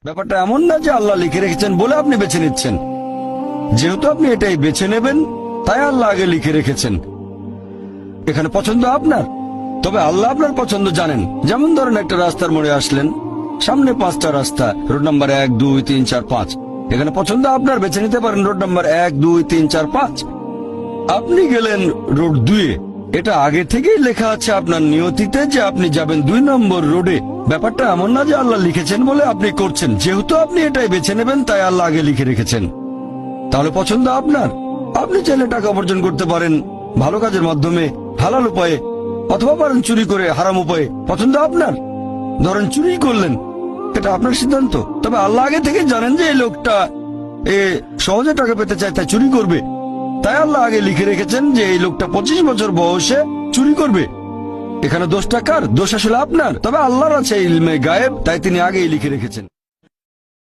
ব্যাপারটা এমন না যে আল্লাহ লিখে রেখেছেন বলে আপনি বেছে নিচ্ছেন। যেহেতু আপনি এটাই বেছে নেবেন, তাই আল্লাহ আগে লিখে রেখেছেন। এখানে পছন্দ আপনার, তবে আল্লাহ আপনার পছন্দ জানেন। যেমন ধরেন, একটা রাস্তার মোড়ে আসলেন, সামনে 5টা রাস্তা, রোড নাম্বার 1, 2, 3, 4, 5। এখানে পছন্দ আপনার, বেছে নিতে পারেন রোড নাম্বার 1, 2, 3, 4, 5। আপনি গেলেন রোড 2-এ। এটা আগে থেকেই লেখা আছে আপনার নিয়তিতে যে আপনি যাবেন 2 নম্বর রোডে। ব্যাপারটা এমন না যে আল্লাহ লিখেছেন বলে আপনি করছেন। যেহেতু আপনি এটাই বেছে নেবেন, তাই আল্লাহ আগে লিখে রেখেছেন। তাহলে পছন্দ আপনার। আপনি চাইলে টাকা উপার্জন করতে পারেন ভালো কাজের মাধ্যমে, হালাল উপায়ে, অথবা পারেন চুরি করে হারাম উপায়ে। পছন্দ আপনার। ধরেন চুরি করলেন, এটা আপনার সিদ্ধান্ত। তবে আল্লাহ আগে থেকে জানেন যে এই লোকটা সহজে টাকা পেতে চায়, তাই চুরি করবে। তাই আল্লাহ আগে লিখে রেখেছেন যে এই লোকটা 25 বছর বয়সে চুরি করবে। এখানে দোষটা কার? দোষ আসলে আপনার। তবে আল্লাহর আছে ইলমে গায়েব, তাই তিনি আগেই লিখে রেখেছেন।